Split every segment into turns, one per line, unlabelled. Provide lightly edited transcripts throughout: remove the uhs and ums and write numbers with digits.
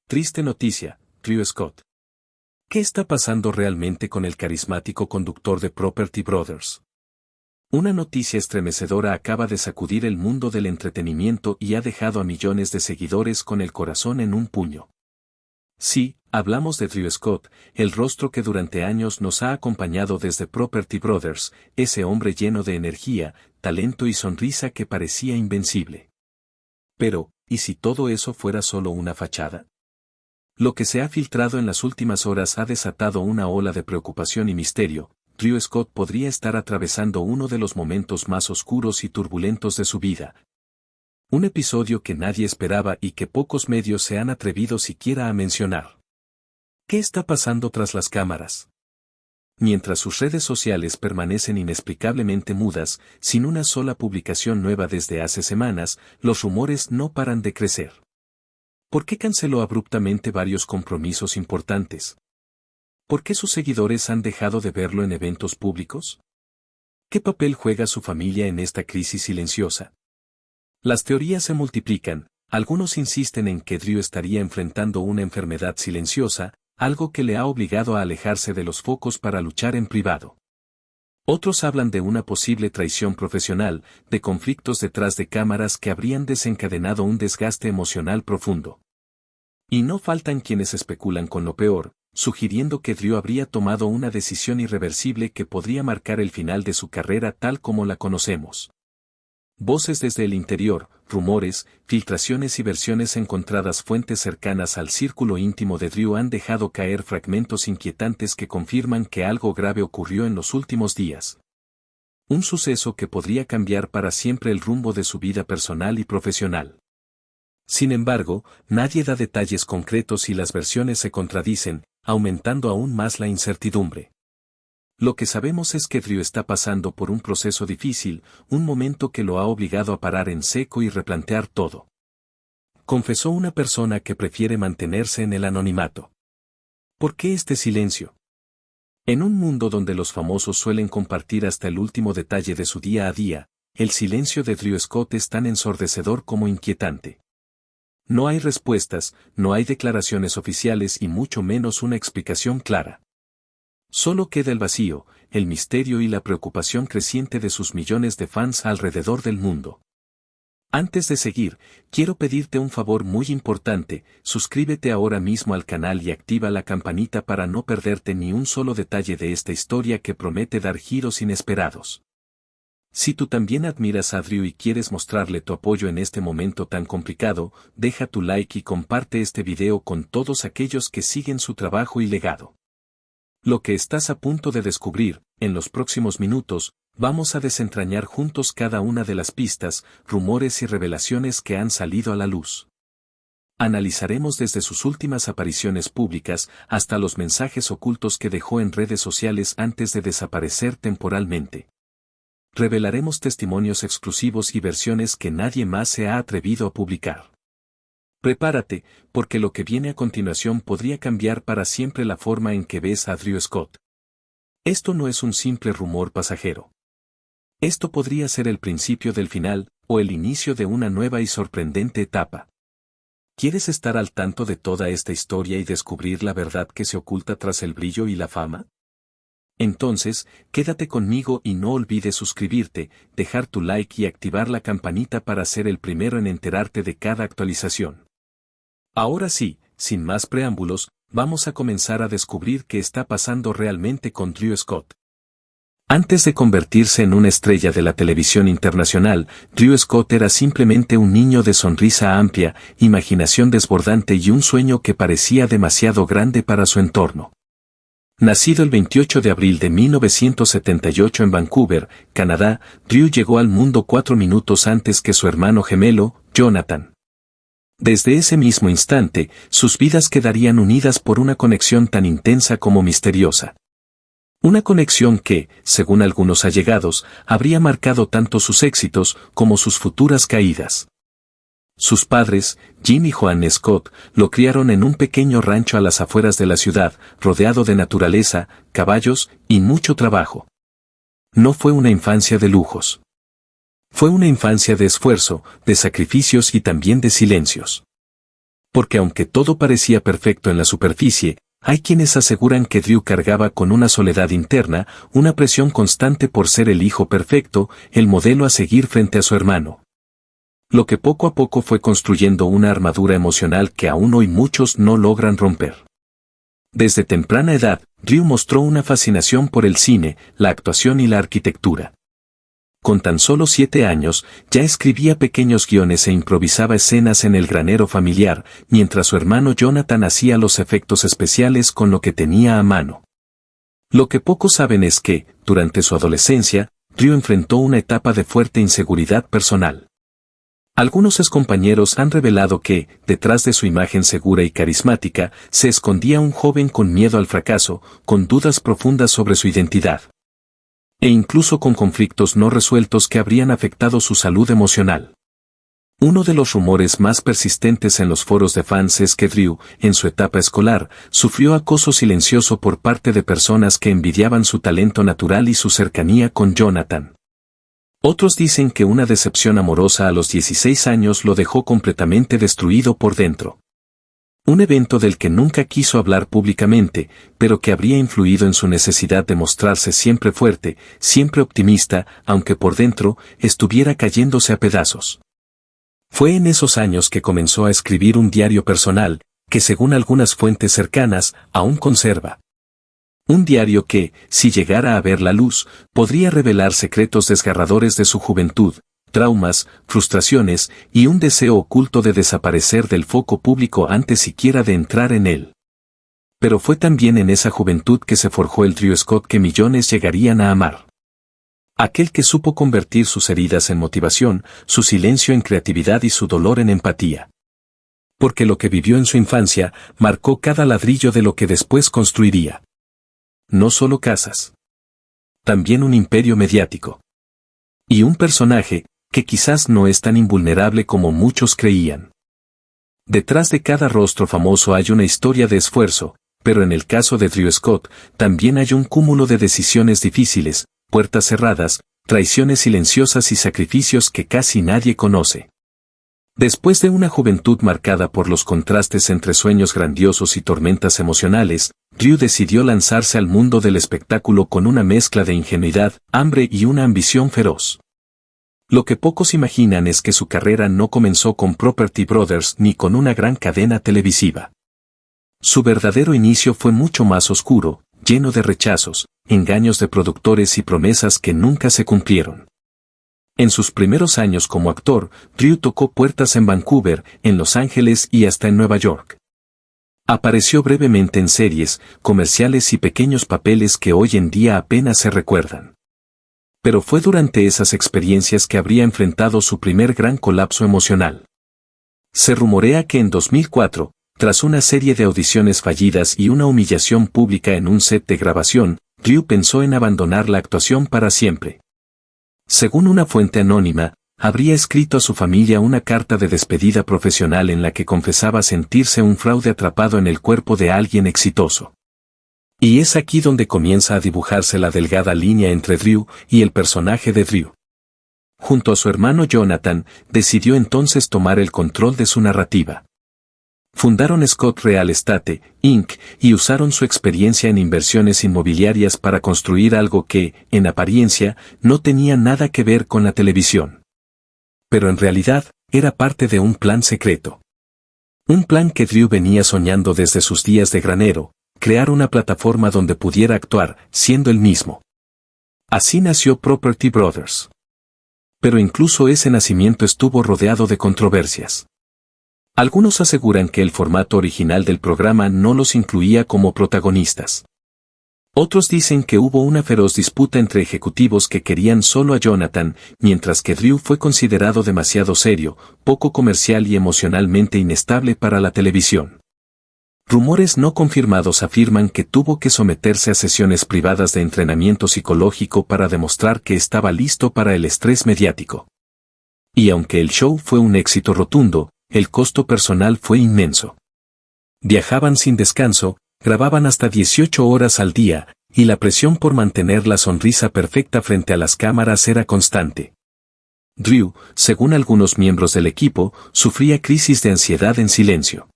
Triste noticia, Drew Scott. ¿Qué está pasando realmente con el carismático conductor de Property Brothers? Una noticia estremecedora acaba de sacudir el mundo del entretenimiento y ha dejado a millones de seguidores con el corazón en un puño. Sí, hablamos de Drew Scott, el rostro que durante años nos ha acompañado desde Property Brothers, ese hombre lleno de energía, talento y sonrisa que parecía invencible. Pero, ¿y si todo eso fuera solo una fachada? Lo que se ha filtrado en las últimas horas ha desatado una ola de preocupación y misterio. Drew Scott podría estar atravesando uno de los momentos más oscuros y turbulentos de su vida. Un episodio que nadie esperaba y que pocos medios se han atrevido siquiera a mencionar. ¿Qué está pasando tras las cámaras? Mientras sus redes sociales permanecen inexplicablemente mudas, sin una sola publicación nueva desde hace semanas, los rumores no paran de crecer. ¿Por qué canceló abruptamente varios compromisos importantes? ¿Por qué sus seguidores han dejado de verlo en eventos públicos? ¿Qué papel juega su familia en esta crisis silenciosa? Las teorías se multiplican. Algunos insisten en que Drew estaría enfrentando una enfermedad silenciosa, algo que le ha obligado a alejarse de los focos para luchar en privado. Otros hablan de una posible traición profesional, de conflictos detrás de cámaras que habrían desencadenado un desgaste emocional profundo. Y no faltan quienes especulan con lo peor, sugiriendo que Drew habría tomado una decisión irreversible que podría marcar el final de su carrera tal como la conocemos. Voces desde el interior, rumores, filtraciones y versiones encontradas. Fuentes cercanas al círculo íntimo de Drew han dejado caer fragmentos inquietantes que confirman que algo grave ocurrió en los últimos días. Un suceso que podría cambiar para siempre el rumbo de su vida personal y profesional. Sin embargo, nadie da detalles concretos y las versiones se contradicen, aumentando aún más la incertidumbre. Lo que sabemos es que Drew está pasando por un proceso difícil, un momento que lo ha obligado a parar en seco y replantear todo. Confesó una persona que prefiere mantenerse en el anonimato. ¿Por qué este silencio? En un mundo donde los famosos suelen compartir hasta el último detalle de su día a día, el silencio de Drew Scott es tan ensordecedor como inquietante. No hay respuestas, no hay declaraciones oficiales y mucho menos una explicación clara. Solo queda el vacío, el misterio y la preocupación creciente de sus millones de fans alrededor del mundo. Antes de seguir, quiero pedirte un favor muy importante: suscríbete ahora mismo al canal y activa la campanita para no perderte ni un solo detalle de esta historia que promete dar giros inesperados. Si tú también admiras a Drew y quieres mostrarle tu apoyo en este momento tan complicado, deja tu like y comparte este video con todos aquellos que siguen su trabajo y legado. Lo que estás a punto de descubrir, en los próximos minutos, vamos a desentrañar juntos cada una de las pistas, rumores y revelaciones que han salido a la luz. Analizaremos desde sus últimas apariciones públicas hasta los mensajes ocultos que dejó en redes sociales antes de desaparecer temporalmente. Revelaremos testimonios exclusivos y versiones que nadie más se ha atrevido a publicar. Prepárate, porque lo que viene a continuación podría cambiar para siempre la forma en que ves a Drew Scott. Esto no es un simple rumor pasajero. Esto podría ser el principio del final, o el inicio de una nueva y sorprendente etapa. ¿Quieres estar al tanto de toda esta historia y descubrir la verdad que se oculta tras el brillo y la fama? Entonces, quédate conmigo y no olvides suscribirte, dejar tu like y activar la campanita para ser el primero en enterarte de cada actualización. Ahora sí, sin más preámbulos, vamos a comenzar a descubrir qué está pasando realmente con Drew Scott. Antes de convertirse en una estrella de la televisión internacional, Drew Scott era simplemente un niño de sonrisa amplia, imaginación desbordante y un sueño que parecía demasiado grande para su entorno. Nacido el 28 de abril de 1978 en Vancouver, Canadá, Drew llegó al mundo 4 minutos antes que su hermano gemelo, Jonathan. Desde ese mismo instante, sus vidas quedarían unidas por una conexión tan intensa como misteriosa. Una conexión que, según algunos allegados, habría marcado tanto sus éxitos como sus futuras caídas. Sus padres, Jim y Joanne Scott, lo criaron en un pequeño rancho a las afueras de la ciudad, rodeado de naturaleza, caballos y mucho trabajo. No fue una infancia de lujos. Fue una infancia de esfuerzo, de sacrificios y también de silencios. Porque aunque todo parecía perfecto en la superficie, hay quienes aseguran que Drew cargaba con una soledad interna, una presión constante por ser el hijo perfecto, el modelo a seguir frente a su hermano. Lo que poco a poco fue construyendo una armadura emocional que aún hoy muchos no logran romper. Desde temprana edad, Drew mostró una fascinación por el cine, la actuación y la arquitectura. Con tan solo 7 años, ya escribía pequeños guiones e improvisaba escenas en el granero familiar, mientras su hermano Jonathan hacía los efectos especiales con lo que tenía a mano. Lo que pocos saben es que, durante su adolescencia, Drew enfrentó una etapa de fuerte inseguridad personal. Algunos excompañeros han revelado que, detrás de su imagen segura y carismática, se escondía un joven con miedo al fracaso, con dudas profundas sobre su identidad. E incluso con conflictos no resueltos que habrían afectado su salud emocional. Uno de los rumores más persistentes en los foros de fans es que Drew, en su etapa escolar, sufrió acoso silencioso por parte de personas que envidiaban su talento natural y su cercanía con Jonathan. Otros dicen que una decepción amorosa a los 16 años lo dejó completamente destruido por dentro. Un evento del que nunca quiso hablar públicamente, pero que habría influido en su necesidad de mostrarse siempre fuerte, siempre optimista, aunque por dentro estuviera cayéndose a pedazos. Fue en esos años que comenzó a escribir un diario personal, que según algunas fuentes cercanas, aún conserva. Un diario que, si llegara a ver la luz, podría revelar secretos desgarradores de su juventud, traumas, frustraciones y un deseo oculto de desaparecer del foco público antes siquiera de entrar en él. Pero fue también en esa juventud que se forjó el Drew Scott que millones llegarían a amar. Aquel que supo convertir sus heridas en motivación, su silencio en creatividad y su dolor en empatía. Porque lo que vivió en su infancia, marcó cada ladrillo de lo que después construiría. No solo casas. También un imperio mediático. Y un personaje, que quizás no es tan invulnerable como muchos creían. Detrás de cada rostro famoso hay una historia de esfuerzo, pero en el caso de Drew Scott, también hay un cúmulo de decisiones difíciles, puertas cerradas, traiciones silenciosas y sacrificios que casi nadie conoce. Después de una juventud marcada por los contrastes entre sueños grandiosos y tormentas emocionales, Drew decidió lanzarse al mundo del espectáculo con una mezcla de ingenuidad, hambre y una ambición feroz. Lo que pocos imaginan es que su carrera no comenzó con Property Brothers ni con una gran cadena televisiva. Su verdadero inicio fue mucho más oscuro, lleno de rechazos, engaños de productores y promesas que nunca se cumplieron. En sus primeros años como actor, Drew tocó puertas en Vancouver, en Los Ángeles y hasta en Nueva York. Apareció brevemente en series, comerciales y pequeños papeles que hoy en día apenas se recuerdan. Pero fue durante esas experiencias que habría enfrentado su primer gran colapso emocional. Se rumorea que en 2004, tras una serie de audiciones fallidas y una humillación pública en un set de grabación, Drew pensó en abandonar la actuación para siempre. Según una fuente anónima, habría escrito a su familia una carta de despedida profesional en la que confesaba sentirse un fraude atrapado en el cuerpo de alguien exitoso. Y es aquí donde comienza a dibujarse la delgada línea entre Drew y el personaje de Drew. Junto a su hermano Jonathan, decidió entonces tomar el control de su narrativa. Fundaron Scott Real Estate, Inc., y usaron su experiencia en inversiones inmobiliarias para construir algo que, en apariencia, no tenía nada que ver con la televisión. Pero en realidad, era parte de un plan secreto. Un plan que Drew venía soñando desde sus días de granero, crear una plataforma donde pudiera actuar, siendo él mismo. Así nació Property Brothers. Pero incluso ese nacimiento estuvo rodeado de controversias. Algunos aseguran que el formato original del programa no los incluía como protagonistas. Otros dicen que hubo una feroz disputa entre ejecutivos que querían solo a Jonathan, mientras que Drew fue considerado demasiado serio, poco comercial y emocionalmente inestable para la televisión. Rumores no confirmados afirman que tuvo que someterse a sesiones privadas de entrenamiento psicológico para demostrar que estaba listo para el estrés mediático. Y aunque el show fue un éxito rotundo, el costo personal fue inmenso. Viajaban sin descanso, grababan hasta 18 horas al día, y la presión por mantener la sonrisa perfecta frente a las cámaras era constante. Drew, según algunos miembros del equipo, sufría crisis de ansiedad en silencio.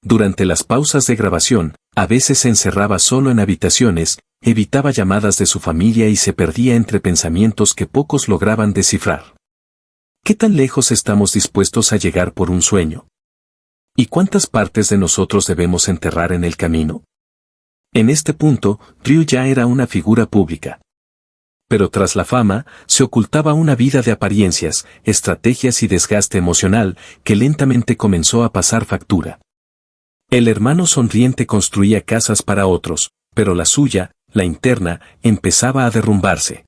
Durante las pausas de grabación, a veces se encerraba solo en habitaciones, evitaba llamadas de su familia y se perdía entre pensamientos que pocos lograban descifrar. ¿Qué tan lejos estamos dispuestos a llegar por un sueño? ¿Y cuántas partes de nosotros debemos enterrar en el camino? En este punto, Ryu ya era una figura pública. Pero tras la fama, se ocultaba una vida de apariencias, estrategias y desgaste emocional que lentamente comenzó a pasar factura. El hermano sonriente construía casas para otros, pero la suya, la interna, empezaba a derrumbarse.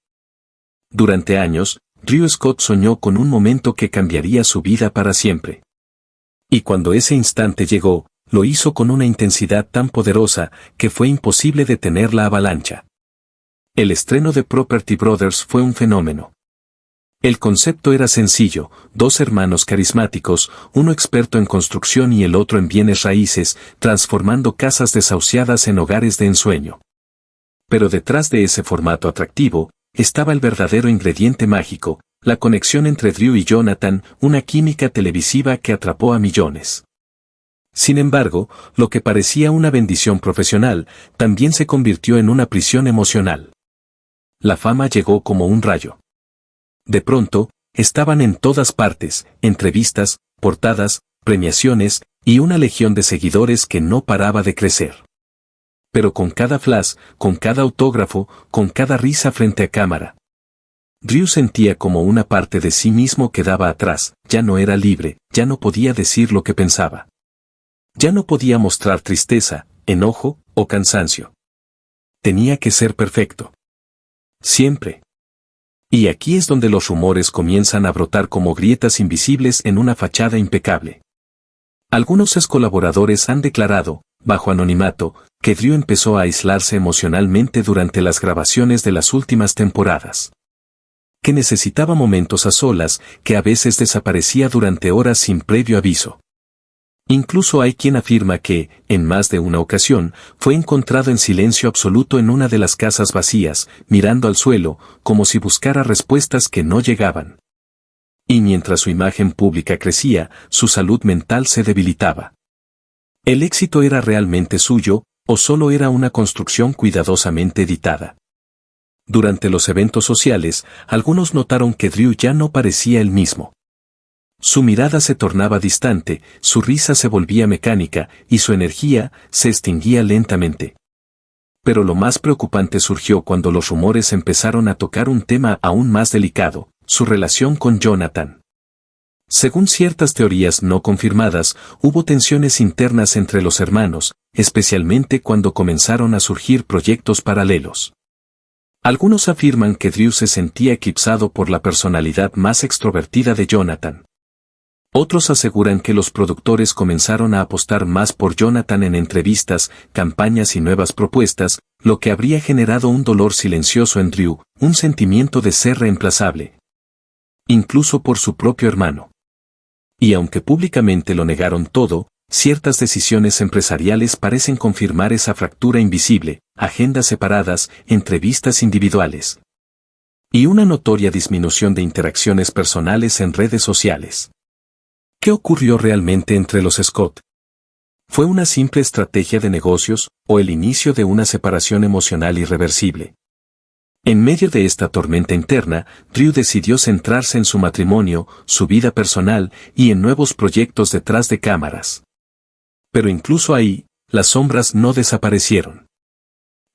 Durante años, Ryu Scott soñó con un momento que cambiaría su vida para siempre. Y cuando ese instante llegó, lo hizo con una intensidad tan poderosa que fue imposible detener la avalancha. El estreno de Property Brothers fue un fenómeno. El concepto era sencillo: dos hermanos carismáticos, uno experto en construcción y el otro en bienes raíces, transformando casas desahuciadas en hogares de ensueño. Pero detrás de ese formato atractivo, estaba el verdadero ingrediente mágico, la conexión entre Drew y Jonathan, una química televisiva que atrapó a millones. Sin embargo, lo que parecía una bendición profesional, también se convirtió en una prisión emocional. La fama llegó como un rayo. De pronto, estaban en todas partes, entrevistas, portadas, premiaciones, y una legión de seguidores que no paraba de crecer. Pero con cada flash, con cada autógrafo, con cada risa frente a cámara, Drew sentía como una parte de sí mismo quedaba atrás, ya no era libre, ya no podía decir lo que pensaba. Ya no podía mostrar tristeza, enojo o cansancio. Tenía que ser perfecto. Siempre. Y aquí es donde los rumores comienzan a brotar como grietas invisibles en una fachada impecable. Algunos ex colaboradores han declarado, bajo anonimato, que Drew empezó a aislarse emocionalmente durante las grabaciones de las últimas temporadas. Que necesitaba momentos a solas, que a veces desaparecía durante horas sin previo aviso. Incluso hay quien afirma que, en más de una ocasión, fue encontrado en silencio absoluto en una de las casas vacías, mirando al suelo, como si buscara respuestas que no llegaban. Y mientras su imagen pública crecía, su salud mental se debilitaba. ¿El éxito era realmente suyo, o solo era una construcción cuidadosamente editada? Durante los eventos sociales, algunos notaron que Drew ya no parecía el mismo. Su mirada se tornaba distante, su risa se volvía mecánica, y su energía se extinguía lentamente. Pero lo más preocupante surgió cuando los rumores empezaron a tocar un tema aún más delicado: su relación con Jonathan. Según ciertas teorías no confirmadas, hubo tensiones internas entre los hermanos, especialmente cuando comenzaron a surgir proyectos paralelos. Algunos afirman que Drew se sentía eclipsado por la personalidad más extrovertida de Jonathan. Otros aseguran que los productores comenzaron a apostar más por Jonathan en entrevistas, campañas y nuevas propuestas, lo que habría generado un dolor silencioso en Drew, un sentimiento de ser reemplazable. Incluso por su propio hermano. Y aunque públicamente lo negaron todo, ciertas decisiones empresariales parecen confirmar esa fractura invisible: agendas separadas, entrevistas individuales. Y una notoria disminución de interacciones personales en redes sociales. ¿Qué ocurrió realmente entre los Scott? ¿Fue una simple estrategia de negocios, o el inicio de una separación emocional irreversible? En medio de esta tormenta interna, Drew decidió centrarse en su matrimonio, su vida personal, y en nuevos proyectos detrás de cámaras. Pero incluso ahí, las sombras no desaparecieron.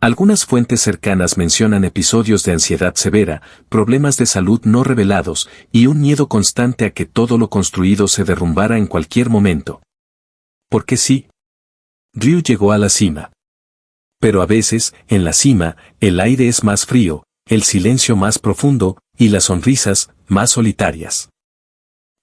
Algunas fuentes cercanas mencionan episodios de ansiedad severa, problemas de salud no revelados, y un miedo constante a que todo lo construido se derrumbara en cualquier momento. Porque sí, Drew llegó a la cima. Pero a veces, en la cima, el aire es más frío, el silencio más profundo, y las sonrisas, más solitarias.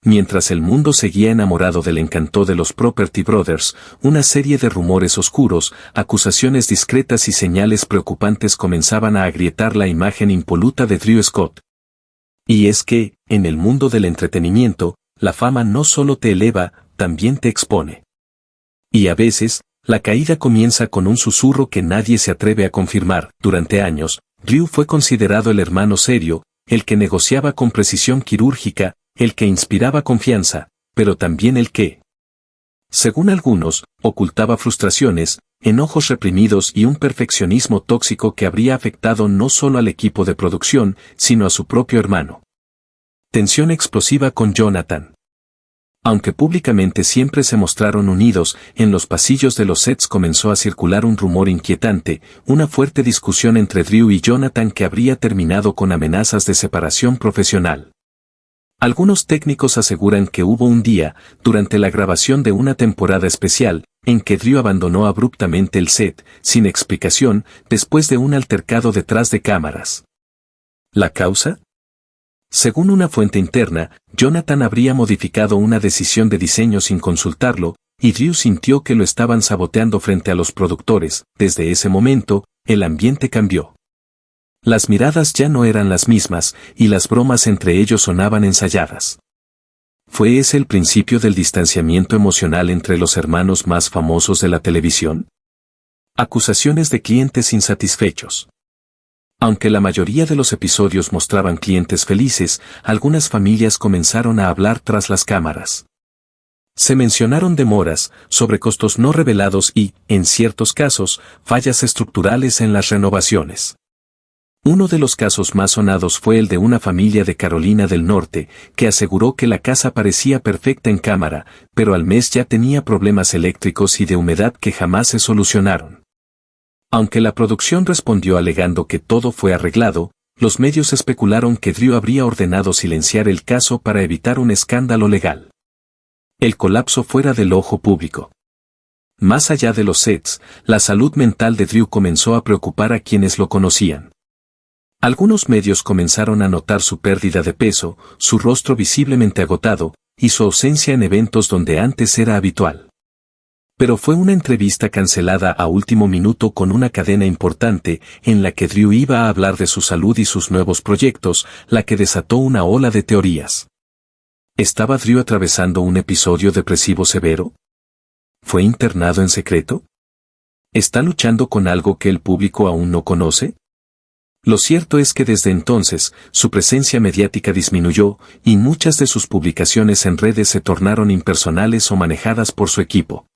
Mientras el mundo seguía enamorado del encanto de los Property Brothers, una serie de rumores oscuros, acusaciones discretas y señales preocupantes comenzaban a agrietar la imagen impoluta de Drew Scott. Y es que, en el mundo del entretenimiento, la fama no solo te eleva, también te expone. Y a veces, la caída comienza con un susurro que nadie se atreve a confirmar. Durante años, Drew fue considerado el hermano serio, el que negociaba con precisión quirúrgica, el que inspiraba confianza, pero también el que Según algunos, ocultaba frustraciones, enojos reprimidos y un perfeccionismo tóxico que habría afectado no solo al equipo de producción, sino a su propio hermano. Tensión explosiva con Jonathan. Aunque públicamente siempre se mostraron unidos, en los pasillos de los sets comenzó a circular un rumor inquietante, una fuerte discusión entre Drew y Jonathan que habría terminado con amenazas de separación profesional. Algunos técnicos aseguran que hubo un día, durante la grabación de una temporada especial, en que Drew abandonó abruptamente el set, sin explicación, después de un altercado detrás de cámaras. ¿La causa? Según una fuente interna, Jonathan habría modificado una decisión de diseño sin consultarlo, y Drew sintió que lo estaban saboteando frente a los productores. Desde ese momento, el ambiente cambió. Las miradas ya no eran las mismas, y las bromas entre ellos sonaban ensayadas. ¿Fue ese el principio del distanciamiento emocional entre los hermanos más famosos de la televisión? Acusaciones de clientes insatisfechos. Aunque la mayoría de los episodios mostraban clientes felices, algunas familias comenzaron a hablar tras las cámaras. Se mencionaron demoras, sobrecostos no revelados y, en ciertos casos, fallas estructurales en las renovaciones. Uno de los casos más sonados fue el de una familia de Carolina del Norte, que aseguró que la casa parecía perfecta en cámara, pero al mes ya tenía problemas eléctricos y de humedad que jamás se solucionaron. Aunque la producción respondió alegando que todo fue arreglado, los medios especularon que Drew habría ordenado silenciar el caso para evitar un escándalo legal. El colapso fuera del ojo público. Más allá de los sets, la salud mental de Drew comenzó a preocupar a quienes lo conocían. Algunos medios comenzaron a notar su pérdida de peso, su rostro visiblemente agotado, y su ausencia en eventos donde antes era habitual. Pero fue una entrevista cancelada a último minuto con una cadena importante, en la que Drew iba a hablar de su salud y sus nuevos proyectos, la que desató una ola de teorías. ¿Estaba Drew atravesando un episodio depresivo severo? ¿Fue internado en secreto? ¿Está luchando con algo que el público aún no conoce? Lo cierto es que desde entonces, su presencia mediática disminuyó, y muchas de sus publicaciones en redes se tornaron impersonales o manejadas por su equipo.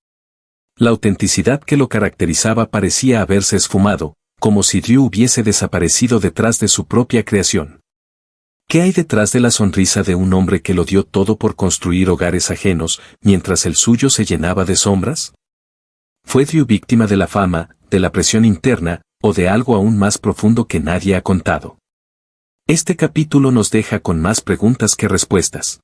La autenticidad que lo caracterizaba parecía haberse esfumado, como si Drew hubiese desaparecido detrás de su propia creación. ¿Qué hay detrás de la sonrisa de un hombre que lo dio todo por construir hogares ajenos, mientras el suyo se llenaba de sombras? ¿Fue Drew víctima de la fama, de la presión interna, o de algo aún más profundo que nadie ha contado? Este capítulo nos deja con más preguntas que respuestas.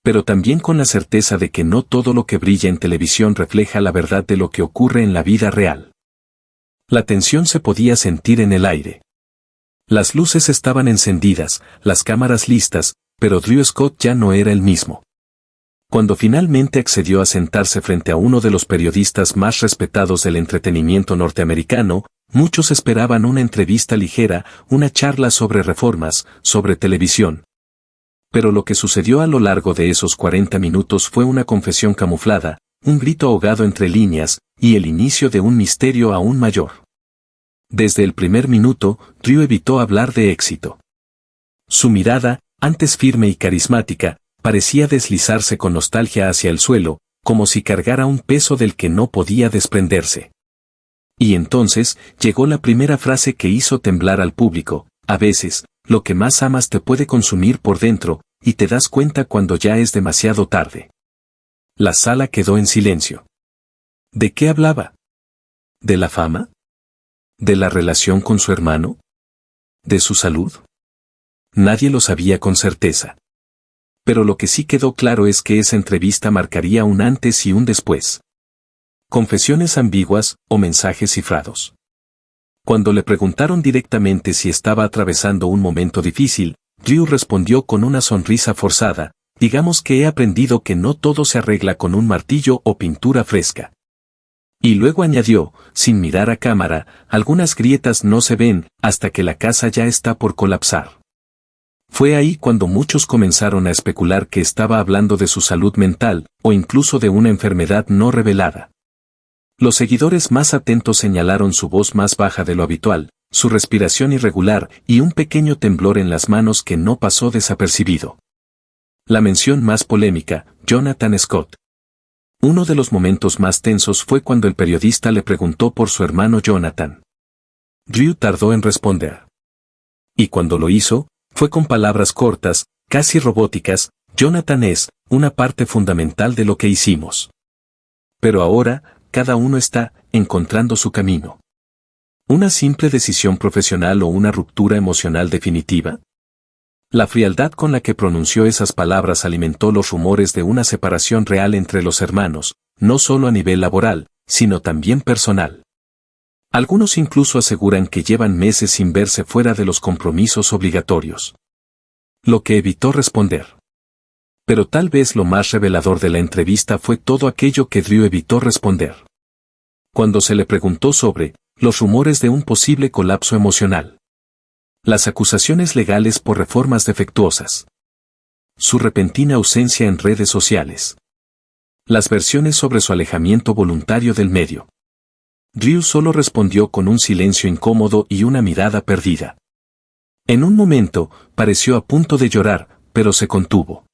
Pero también con la certeza de que no todo lo que brilla en televisión refleja la verdad de lo que ocurre en la vida real. La tensión se podía sentir en el aire. Las luces estaban encendidas, las cámaras listas, pero Drew Scott ya no era el mismo. Cuando finalmente accedió a sentarse frente a uno de los periodistas más respetados del entretenimiento norteamericano, muchos esperaban una entrevista ligera, una charla sobre reformas, sobre televisión. Pero lo que sucedió a lo largo de esos 40 minutos fue una confesión camuflada, un grito ahogado entre líneas, y el inicio de un misterio aún mayor. Desde el primer minuto, Drew evitó hablar de éxito. Su mirada, antes firme y carismática, parecía deslizarse con nostalgia hacia el suelo, como si cargara un peso del que no podía desprenderse. Y entonces, llegó la primera frase que hizo temblar al público: a veces, lo que más amas te puede consumir por dentro, y te das cuenta cuando ya es demasiado tarde. La sala quedó en silencio. ¿De qué hablaba? ¿De la fama? ¿De la relación con su hermano? ¿De su salud? Nadie lo sabía con certeza. Pero lo que sí quedó claro es que esa entrevista marcaría un antes y un después. Confesiones ambiguas o mensajes cifrados. Cuando le preguntaron directamente si estaba atravesando un momento difícil, Drew respondió con una sonrisa forzada: digamos que he aprendido que no todo se arregla con un martillo o pintura fresca. Y luego añadió, sin mirar a cámara: algunas grietas no se ven, hasta que la casa ya está por colapsar. Fue ahí cuando muchos comenzaron a especular que estaba hablando de su salud mental, o incluso de una enfermedad no revelada. Los seguidores más atentos señalaron su voz más baja de lo habitual, su respiración irregular y un pequeño temblor en las manos que no pasó desapercibido. La mención más polémica: Jonathan Scott. Uno de los momentos más tensos fue cuando el periodista le preguntó por su hermano Jonathan. Drew tardó en responder. Y cuando lo hizo, fue con palabras cortas, casi robóticas: Jonathan es una parte fundamental de lo que hicimos. Pero ahora, cada uno está encontrando su camino. ¿Una simple decisión profesional o una ruptura emocional definitiva? La frialdad con la que pronunció esas palabras alimentó los rumores de una separación real entre los hermanos, no solo a nivel laboral, sino también personal. Algunos incluso aseguran que llevan meses sin verse fuera de los compromisos obligatorios. Lo que evitó responder. Pero tal vez lo más revelador de la entrevista fue todo aquello que Drew evitó responder. Cuando se le preguntó sobre los rumores de un posible colapso emocional, las acusaciones legales por reformas defectuosas, su repentina ausencia en redes sociales, las versiones sobre su alejamiento voluntario del medio, Drew solo respondió con un silencio incómodo y una mirada perdida. En un momento, pareció a punto de llorar, pero se contuvo.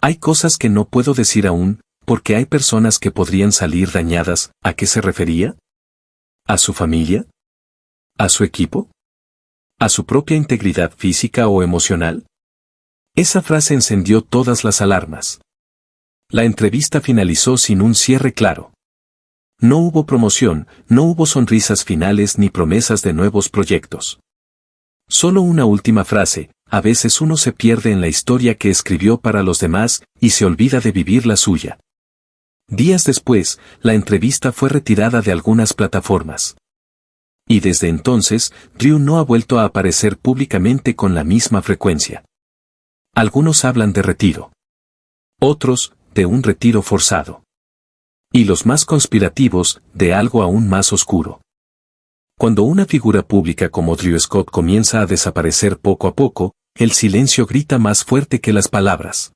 Hay cosas que no puedo decir aún, porque hay personas que podrían salir dañadas. ¿A qué se refería? ¿A su familia? ¿A su equipo? ¿A su propia integridad física o emocional? Esa frase encendió todas las alarmas. La entrevista finalizó sin un cierre claro. No hubo promoción, no hubo sonrisas finales ni promesas de nuevos proyectos. Solo una última frase: a veces uno se pierde en la historia que escribió para los demás y se olvida de vivir la suya. Días después, la entrevista fue retirada de algunas plataformas. Y desde entonces, Drew no ha vuelto a aparecer públicamente con la misma frecuencia. Algunos hablan de retiro. Otros, de un retiro forzado. Y los más conspirativos, de algo aún más oscuro. Cuando una figura pública como Drew Scott comienza a desaparecer poco a poco, el silencio grita más fuerte que las palabras.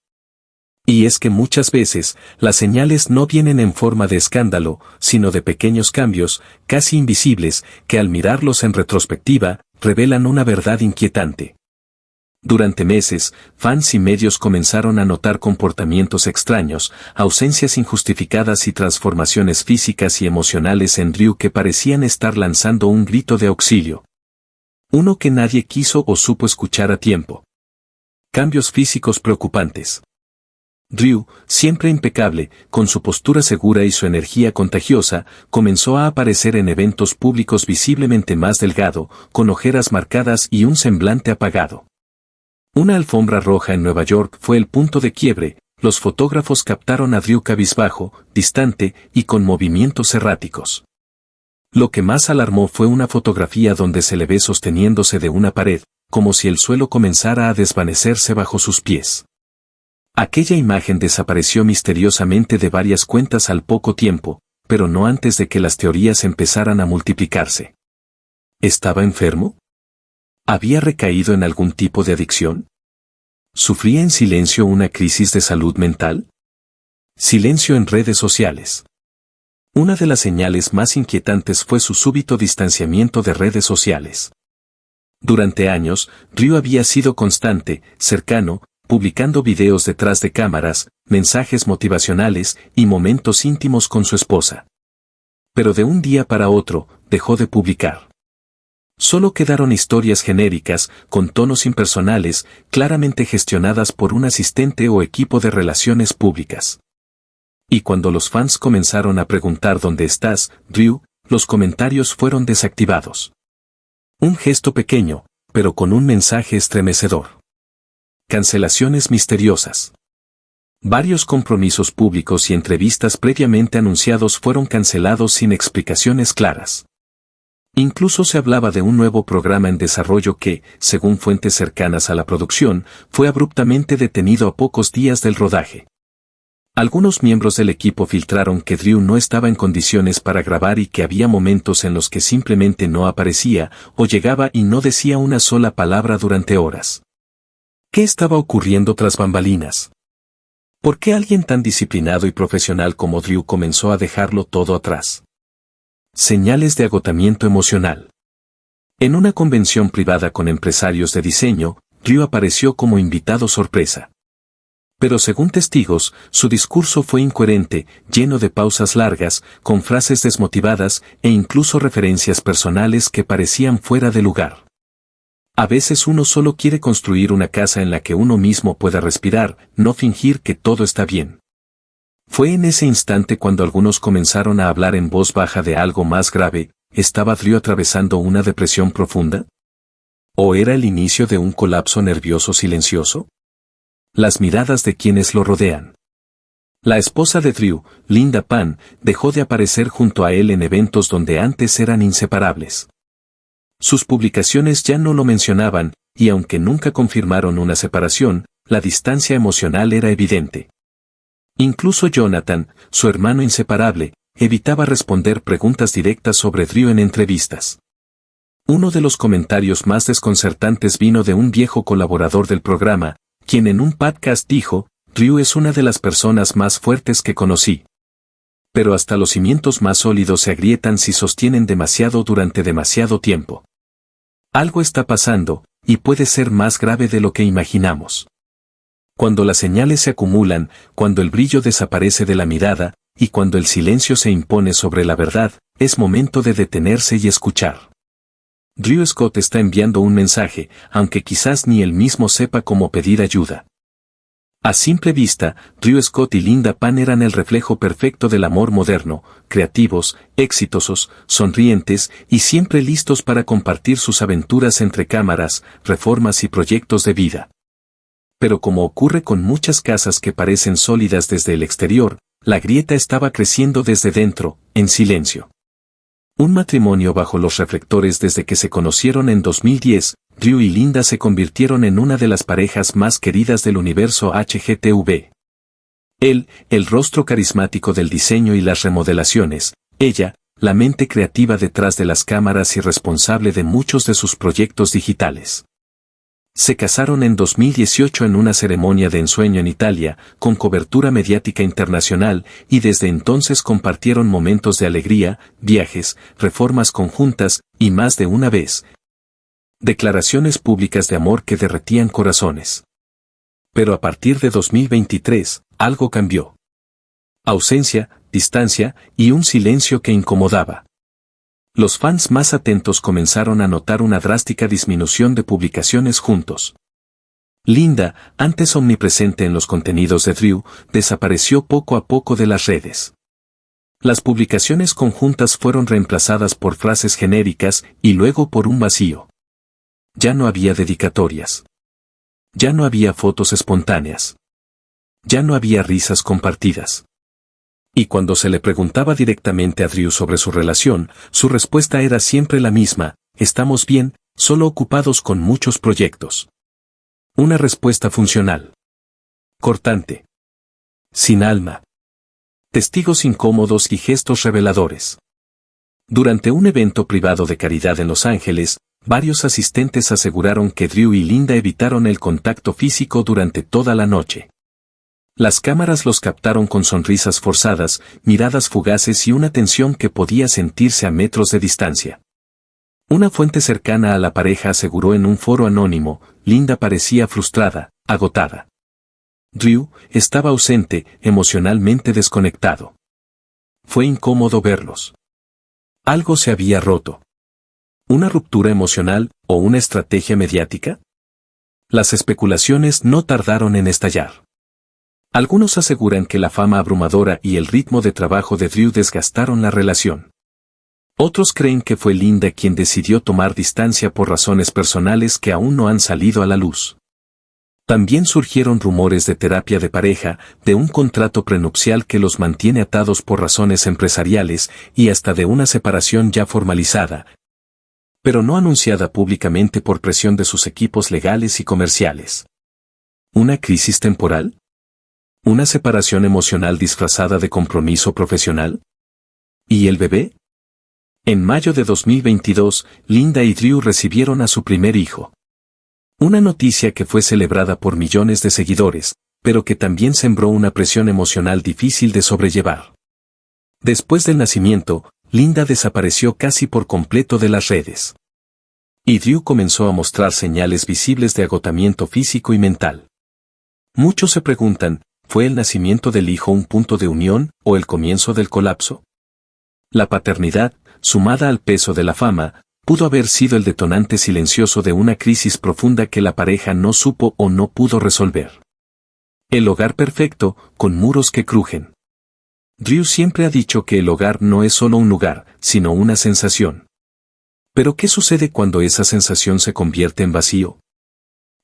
Y es que muchas veces, las señales no vienen en forma de escándalo, sino de pequeños cambios, casi invisibles, que al mirarlos en retrospectiva, revelan una verdad inquietante. Durante meses, fans y medios comenzaron a notar comportamientos extraños, ausencias injustificadas y transformaciones físicas y emocionales en Drew que parecían estar lanzando un grito de auxilio. Uno que nadie quiso o supo escuchar a tiempo. Cambios físicos preocupantes. Drew, siempre impecable, con su postura segura y su energía contagiosa, comenzó a aparecer en eventos públicos visiblemente más delgado, con ojeras marcadas y un semblante apagado. Una alfombra roja en Nueva York fue el punto de quiebre. Los fotógrafos captaron a Drew cabizbajo, distante y con movimientos erráticos. Lo que más alarmó fue una fotografía donde se le ve sosteniéndose de una pared, como si el suelo comenzara a desvanecerse bajo sus pies. Aquella imagen desapareció misteriosamente de varias cuentas al poco tiempo, pero no antes de que las teorías empezaran a multiplicarse. ¿Estaba enfermo? ¿Había recaído en algún tipo de adicción? ¿Sufría en silencio una crisis de salud mental? Silencio en redes sociales. Una de las señales más inquietantes fue su súbito distanciamiento de redes sociales. Durante años, Drew había sido constante, cercano, publicando videos detrás de cámaras, mensajes motivacionales y momentos íntimos con su esposa. Pero de un día para otro, dejó de publicar. Solo quedaron historias genéricas, con tonos impersonales, claramente gestionadas por un asistente o equipo de relaciones públicas. Y cuando los fans comenzaron a preguntar ¿dónde estás, Drew?, los comentarios fueron desactivados. Un gesto pequeño, pero con un mensaje estremecedor. Cancelaciones misteriosas. Varios compromisos públicos y entrevistas previamente anunciados fueron cancelados sin explicaciones claras. Incluso se hablaba de un nuevo programa en desarrollo que, según fuentes cercanas a la producción, fue abruptamente detenido a pocos días del rodaje. Algunos miembros del equipo filtraron que Drew no estaba en condiciones para grabar y que había momentos en los que simplemente no aparecía, o llegaba y no decía una sola palabra durante horas. ¿Qué estaba ocurriendo tras bambalinas? ¿Por qué alguien tan disciplinado y profesional como Drew comenzó a dejarlo todo atrás? Señales de agotamiento emocional. En una convención privada con empresarios de diseño, Drew apareció como invitado sorpresa. Pero según testigos, su discurso fue incoherente, lleno de pausas largas, con frases desmotivadas e incluso referencias personales que parecían fuera de lugar. A veces uno solo quiere construir una casa en la que uno mismo pueda respirar, no fingir que todo está bien. Fue en ese instante cuando algunos comenzaron a hablar en voz baja de algo más grave. ¿Estaba Drew atravesando una depresión profunda? ¿O era el inicio de un colapso nervioso silencioso? Las miradas de quienes lo rodean. La esposa de Drew, Linda Pan, dejó de aparecer junto a él en eventos donde antes eran inseparables. Sus publicaciones ya no lo mencionaban, y aunque nunca confirmaron una separación, la distancia emocional era evidente. Incluso Jonathan, su hermano inseparable, evitaba responder preguntas directas sobre Drew en entrevistas. Uno de los comentarios más desconcertantes vino de un viejo colaborador del programa, quien en un podcast dijo: Drew es una de las personas más fuertes que conocí. Pero hasta los cimientos más sólidos se agrietan si sostienen demasiado durante demasiado tiempo. Algo está pasando, y puede ser más grave de lo que imaginamos. Cuando las señales se acumulan, cuando el brillo desaparece de la mirada, y cuando el silencio se impone sobre la verdad, es momento de detenerse y escuchar. Drew Scott está enviando un mensaje, aunque quizás ni él mismo sepa cómo pedir ayuda. A simple vista, Drew Scott y Linda Pan eran el reflejo perfecto del amor moderno, creativos, exitosos, sonrientes y siempre listos para compartir sus aventuras entre cámaras, reformas y proyectos de vida. Pero como ocurre con muchas casas que parecen sólidas desde el exterior, la grieta estaba creciendo desde dentro, en silencio. Un matrimonio bajo los reflectores desde que se conocieron en 2010, Drew y Linda se convirtieron en una de las parejas más queridas del universo HGTV. Él, el rostro carismático del diseño y las remodelaciones; ella, la mente creativa detrás de las cámaras y responsable de muchos de sus proyectos digitales. Se casaron en 2018 en una ceremonia de ensueño en Italia, con cobertura mediática internacional, y desde entonces compartieron momentos de alegría, viajes, reformas conjuntas, y más de una vez, declaraciones públicas de amor que derretían corazones. Pero a partir de 2023, algo cambió. Ausencia, distancia, y un silencio que incomodaba. Los fans más atentos comenzaron a notar una drástica disminución de publicaciones juntos. Linda, antes omnipresente en los contenidos de Drew, desapareció poco a poco de las redes. Las publicaciones conjuntas fueron reemplazadas por frases genéricas y luego por un vacío. Ya no había dedicatorias. Ya no había fotos espontáneas. Ya no había risas compartidas. Y cuando se le preguntaba directamente a Drew sobre su relación, su respuesta era siempre la misma: estamos bien, solo ocupados con muchos proyectos. Una respuesta funcional. Cortante. Sin alma. Testigos incómodos y gestos reveladores. Durante un evento privado de caridad en Los Ángeles, varios asistentes aseguraron que Drew y Linda evitaron el contacto físico durante toda la noche. Las cámaras los captaron con sonrisas forzadas, miradas fugaces y una tensión que podía sentirse a metros de distancia. Una fuente cercana a la pareja aseguró en un foro anónimo: Linda parecía frustrada, agotada. Drew estaba ausente, emocionalmente desconectado. Fue incómodo verlos. Algo se había roto. ¿Una ruptura emocional o una estrategia mediática? Las especulaciones no tardaron en estallar. Algunos aseguran que la fama abrumadora y el ritmo de trabajo de Drew desgastaron la relación. Otros creen que fue Linda quien decidió tomar distancia por razones personales que aún no han salido a la luz. También surgieron rumores de terapia de pareja, de un contrato prenupcial que los mantiene atados por razones empresariales, y hasta de una separación ya formalizada, pero no anunciada públicamente por presión de sus equipos legales y comerciales. ¿Una crisis temporal? ¿Una separación emocional disfrazada de compromiso profesional? ¿Y el bebé? En mayo de 2022, Linda y Drew recibieron a su primer hijo. Una noticia que fue celebrada por millones de seguidores, pero que también sembró una presión emocional difícil de sobrellevar. Después del nacimiento, Linda desapareció casi por completo de las redes. Y Drew comenzó a mostrar señales visibles de agotamiento físico y mental. Muchos se preguntan, ¿fue el nacimiento del hijo un punto de unión o el comienzo del colapso? La paternidad, sumada al peso de la fama, pudo haber sido el detonante silencioso de una crisis profunda que la pareja no supo o no pudo resolver. El hogar perfecto, con muros que crujen. Drew siempre ha dicho que el hogar no es solo un lugar, sino una sensación. ¿Pero qué sucede cuando esa sensación se convierte en vacío?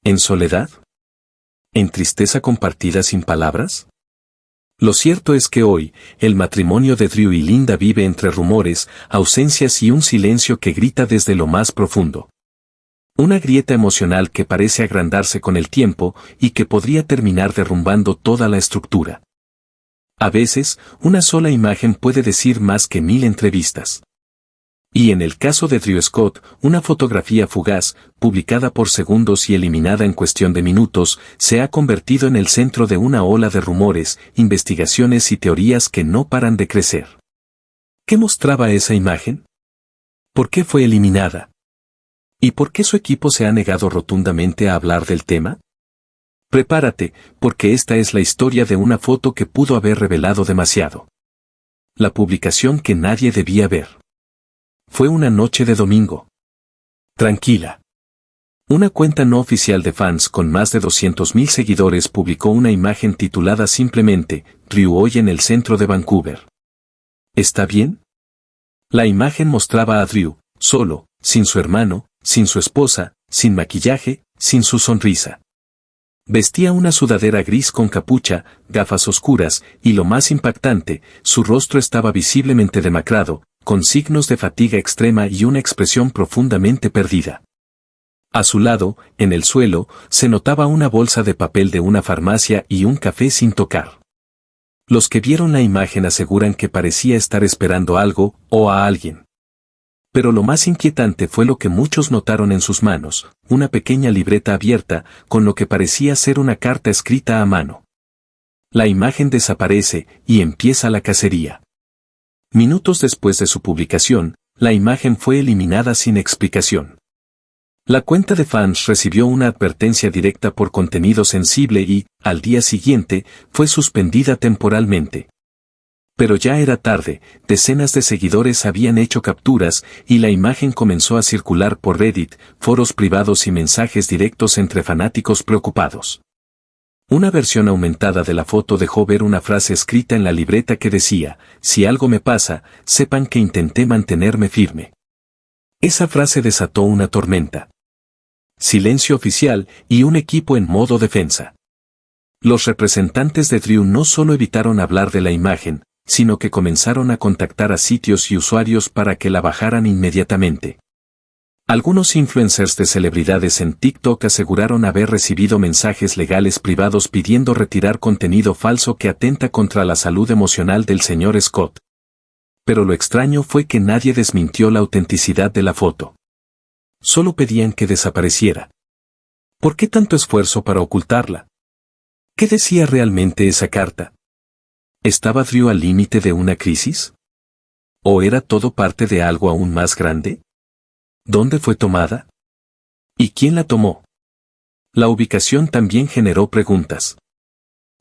¿En soledad? ¿En tristeza compartida sin palabras? Lo cierto es que hoy, el matrimonio de Drew y Linda vive entre rumores, ausencias y un silencio que grita desde lo más profundo. Una grieta emocional que parece agrandarse con el tiempo y que podría terminar derrumbando toda la estructura. A veces, una sola imagen puede decir más que 1000 entrevistas. Y en el caso de Drew Scott, una fotografía fugaz, publicada por segundos y eliminada en cuestión de minutos, se ha convertido en el centro de una ola de rumores, investigaciones y teorías que no paran de crecer. ¿Qué mostraba esa imagen? ¿Por qué fue eliminada? ¿Y por qué su equipo se ha negado rotundamente a hablar del tema? Prepárate, porque esta es la historia de una foto que pudo haber revelado demasiado. La publicación que nadie debía ver. Fue una noche de domingo. Tranquila. Una cuenta no oficial de fans con más de 200.000 seguidores publicó una imagen titulada simplemente, Drew hoy en el centro de Vancouver. ¿Está bien? La imagen mostraba a Drew, solo, sin su hermano, sin su esposa, sin maquillaje, sin su sonrisa. Vestía una sudadera gris con capucha, gafas oscuras, y lo más impactante, su rostro estaba visiblemente demacrado, con signos de fatiga extrema y una expresión profundamente perdida. A su lado, en el suelo, se notaba una bolsa de papel de una farmacia y un café sin tocar. Los que vieron la imagen aseguran que parecía estar esperando algo, o a alguien. Pero lo más inquietante fue lo que muchos notaron en sus manos, una pequeña libreta abierta, con lo que parecía ser una carta escrita a mano. La imagen desaparece, y empieza la cacería. Minutos después de su publicación, la imagen fue eliminada sin explicación. La cuenta de fans recibió una advertencia directa por contenido sensible y, al día siguiente, fue suspendida temporalmente. Pero ya era tarde, decenas de seguidores habían hecho capturas y la imagen comenzó a circular por Reddit, foros privados y mensajes directos entre fanáticos preocupados. Una versión aumentada de la foto dejó ver una frase escrita en la libreta que decía, si algo me pasa, sepan que intenté mantenerme firme. Esa frase desató una tormenta. Silencio oficial y un equipo en modo defensa. Los representantes de Drew no solo evitaron hablar de la imagen, sino que comenzaron a contactar a sitios y usuarios para que la bajaran inmediatamente. Algunos influencers de celebridades en TikTok aseguraron haber recibido mensajes legales privados pidiendo retirar contenido falso que atenta contra la salud emocional del señor Scott. Pero lo extraño fue que nadie desmintió la autenticidad de la foto. Solo pedían que desapareciera. ¿Por qué tanto esfuerzo para ocultarla? ¿Qué decía realmente esa carta? ¿Estaba Drew al límite de una crisis? ¿O era todo parte de algo aún más grande? ¿Dónde fue tomada? ¿Y quién la tomó? La ubicación también generó preguntas.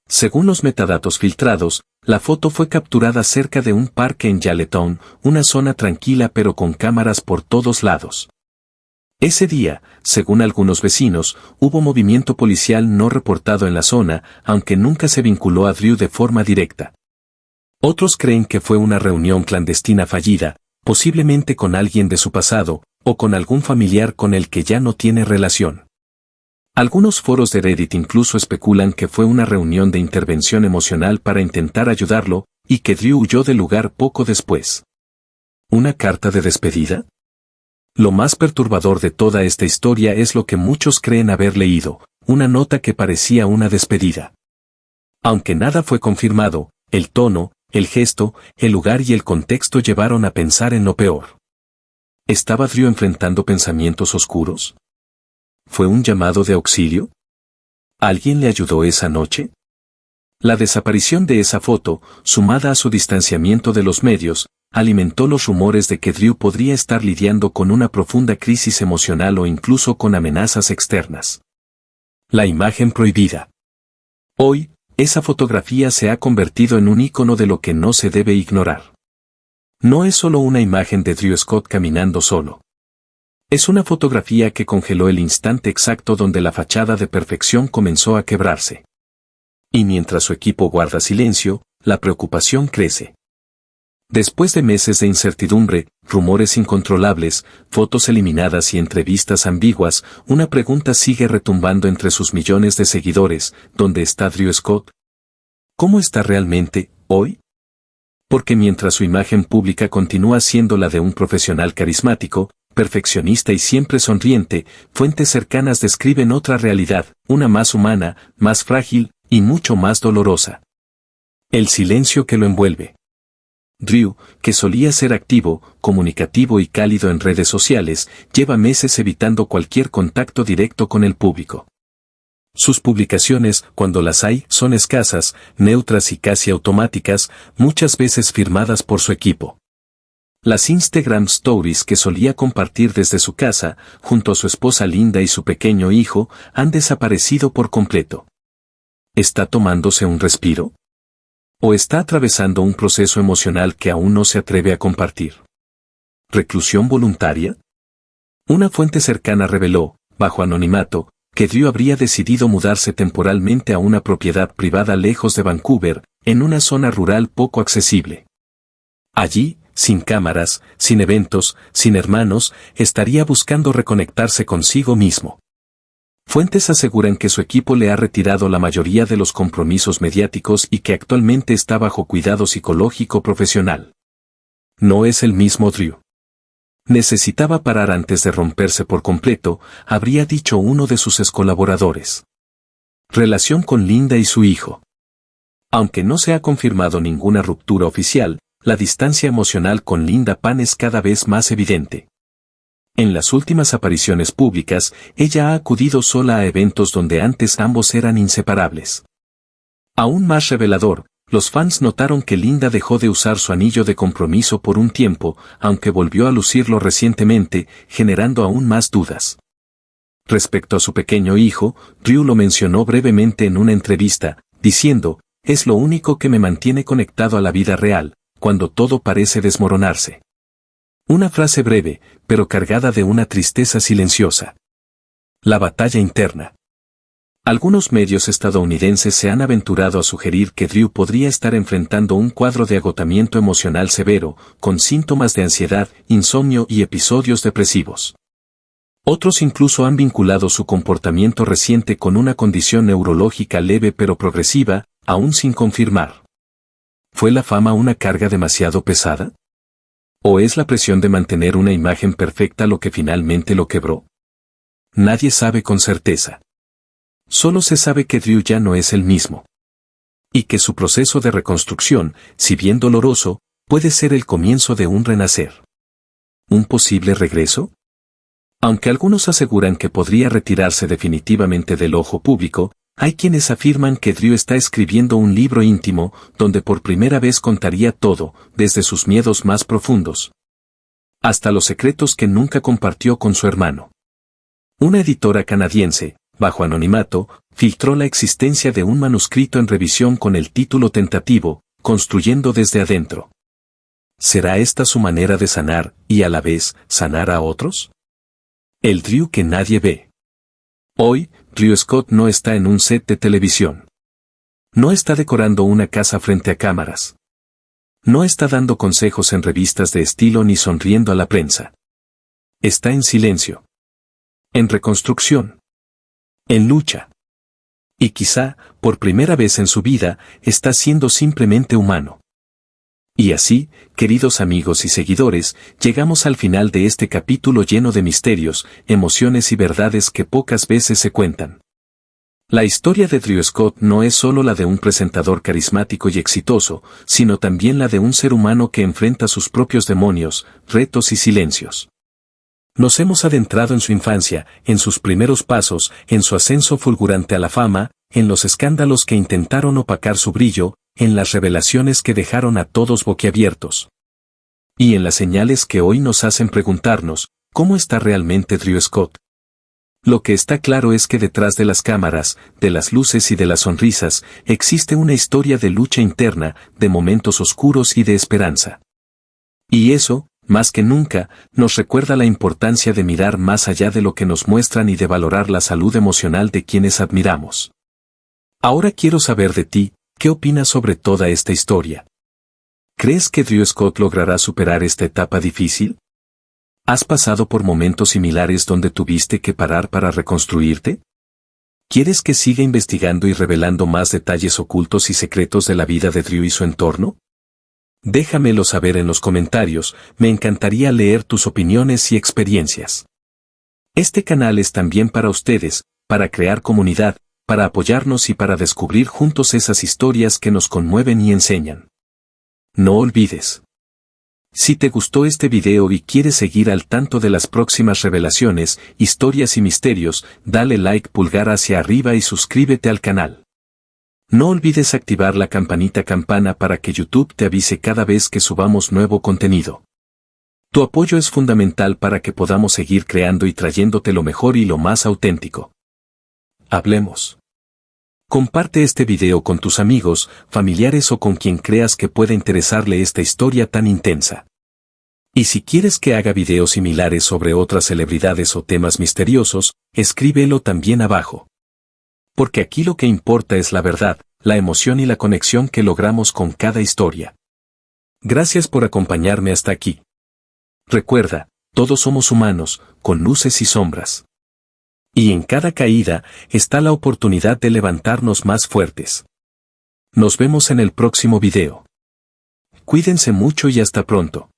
Según los metadatos filtrados, la foto fue capturada cerca de un parque en Yaletown, una zona tranquila pero con cámaras por todos lados. Ese día, según algunos vecinos, hubo movimiento policial no reportado en la zona, aunque nunca se vinculó a Drew de forma directa. Otros creen que fue una reunión clandestina fallida, posiblemente con alguien de su pasado, o con algún familiar con el que ya no tiene relación. Algunos foros de Reddit incluso especulan que fue una reunión de intervención emocional para intentar ayudarlo, y que Drew huyó del lugar poco después. ¿Una carta de despedida? Lo más perturbador de toda esta historia es lo que muchos creen haber leído, una nota que parecía una despedida. Aunque nada fue confirmado, el tono, el gesto, el lugar y el contexto llevaron a pensar en lo peor. ¿Estaba Drew enfrentando pensamientos oscuros? ¿Fue un llamado de auxilio? ¿Alguien le ayudó esa noche? La desaparición de esa foto, sumada a su distanciamiento de los medios, alimentó los rumores de que Drew podría estar lidiando con una profunda crisis emocional o incluso con amenazas externas. La imagen prohibida. Hoy, esa fotografía se ha convertido en un ícono de lo que no se debe ignorar. No es solo una imagen de Drew Scott caminando solo. Es una fotografía que congeló el instante exacto donde la fachada de perfección comenzó a quebrarse. Y mientras su equipo guarda silencio, la preocupación crece. Después de meses de incertidumbre, rumores incontrolables, fotos eliminadas y entrevistas ambiguas, una pregunta sigue retumbando entre sus millones de seguidores: ¿dónde está Drew Scott? ¿Cómo está realmente, hoy? Porque mientras su imagen pública continúa siendo la de un profesional carismático, perfeccionista y siempre sonriente, fuentes cercanas describen otra realidad, una más humana, más frágil y mucho más dolorosa. El silencio que lo envuelve. Drew, que solía ser activo, comunicativo y cálido en redes sociales, lleva meses evitando cualquier contacto directo con el público. Sus publicaciones, cuando las hay, son escasas, neutras y casi automáticas, muchas veces firmadas por su equipo. Las Instagram Stories que solía compartir desde su casa, junto a su esposa Linda y su pequeño hijo, han desaparecido por completo. ¿Está tomándose un respiro? ¿O está atravesando un proceso emocional que aún no se atreve a compartir? ¿Reclusión voluntaria? Una fuente cercana reveló, bajo anonimato, que Drew habría decidido mudarse temporalmente a una propiedad privada lejos de Vancouver, en una zona rural poco accesible. Allí, sin cámaras, sin eventos, sin hermanos, estaría buscando reconectarse consigo mismo. Fuentes aseguran que su equipo le ha retirado la mayoría de los compromisos mediáticos y que actualmente está bajo cuidado psicológico profesional. No es el mismo Drew. Necesitaba parar antes de romperse por completo, habría dicho uno de sus colaboradores. Relación con Linda y su hijo. Aunque no se ha confirmado ninguna ruptura oficial, la distancia emocional con Linda Pan es cada vez más evidente. En las últimas apariciones públicas, ella ha acudido sola a eventos donde antes ambos eran inseparables. Aún más revelador, los fans notaron que Linda dejó de usar su anillo de compromiso por un tiempo, aunque volvió a lucirlo recientemente, generando aún más dudas. Respecto a su pequeño hijo, Drew lo mencionó brevemente en una entrevista, diciendo: «Es lo único que me mantiene conectado a la vida real, cuando todo parece desmoronarse». Una frase breve, pero cargada de una tristeza silenciosa. La batalla interna. Algunos medios estadounidenses se han aventurado a sugerir que Drew podría estar enfrentando un cuadro de agotamiento emocional severo, con síntomas de ansiedad, insomnio y episodios depresivos. Otros incluso han vinculado su comportamiento reciente con una condición neurológica leve pero progresiva, aún sin confirmar. ¿Fue la fama una carga demasiado pesada? ¿O es la presión de mantener una imagen perfecta lo que finalmente lo quebró? Nadie sabe con certeza. Solo se sabe que Drew ya no es el mismo. Y que su proceso de reconstrucción, si bien doloroso, puede ser el comienzo de un renacer. ¿Un posible regreso? Aunque algunos aseguran que podría retirarse definitivamente del ojo público, hay quienes afirman que Drew está escribiendo un libro íntimo, donde por primera vez contaría todo, desde sus miedos más profundos hasta los secretos que nunca compartió con su hermano. Una editora canadiense, bajo anonimato, filtró la existencia de un manuscrito en revisión con el título tentativo, Construyendo desde adentro. ¿Será esta su manera de sanar, y a la vez, sanar a otros? El Drew que nadie ve. Hoy, Drew Scott no está en un set de televisión. No está decorando una casa frente a cámaras. No está dando consejos en revistas de estilo ni sonriendo a la prensa. Está en silencio. En reconstrucción. En lucha. Y quizá, por primera vez en su vida, está siendo simplemente humano. Y así, queridos amigos y seguidores, llegamos al final de este capítulo lleno de misterios, emociones y verdades que pocas veces se cuentan. La historia de Drew Scott no es solo la de un presentador carismático y exitoso, sino también la de un ser humano que enfrenta sus propios demonios, retos y silencios. Nos hemos adentrado en su infancia, en sus primeros pasos, en su ascenso fulgurante a la fama, en los escándalos que intentaron opacar su brillo, en las revelaciones que dejaron a todos boquiabiertos. Y en las señales que hoy nos hacen preguntarnos, ¿cómo está realmente Drew Scott? Lo que está claro es que detrás de las cámaras, de las luces y de las sonrisas, existe una historia de lucha interna, de momentos oscuros y de esperanza. Y eso, más que nunca, nos recuerda la importancia de mirar más allá de lo que nos muestran y de valorar la salud emocional de quienes admiramos. Ahora quiero saber de ti, ¿qué opinas sobre toda esta historia? ¿Crees que Drew Scott logrará superar esta etapa difícil? ¿Has pasado por momentos similares donde tuviste que parar para reconstruirte? ¿Quieres que siga investigando y revelando más detalles ocultos y secretos de la vida de Drew y su entorno? Déjamelo saber en los comentarios, me encantaría leer tus opiniones y experiencias. Este canal es también para ustedes, para crear comunidad, para apoyarnos y para descubrir juntos esas historias que nos conmueven y enseñan. No olvides. Si te gustó este video y quieres seguir al tanto de las próximas revelaciones, historias y misterios, dale like pulgar hacia arriba y suscríbete al canal. No olvides activar la campana para que YouTube te avise cada vez que subamos nuevo contenido. Tu apoyo es fundamental para que podamos seguir creando y trayéndote lo mejor y lo más auténtico. Hablemos. Comparte este video con tus amigos, familiares o con quien creas que pueda interesarle esta historia tan intensa. Y si quieres que haga videos similares sobre otras celebridades o temas misteriosos, escríbelo también abajo. Porque aquí lo que importa es la verdad, la emoción y la conexión que logramos con cada historia. Gracias por acompañarme hasta aquí. Recuerda, todos somos humanos, con luces y sombras. Y en cada caída está la oportunidad de levantarnos más fuertes. Nos vemos en el próximo video. Cuídense mucho y hasta pronto.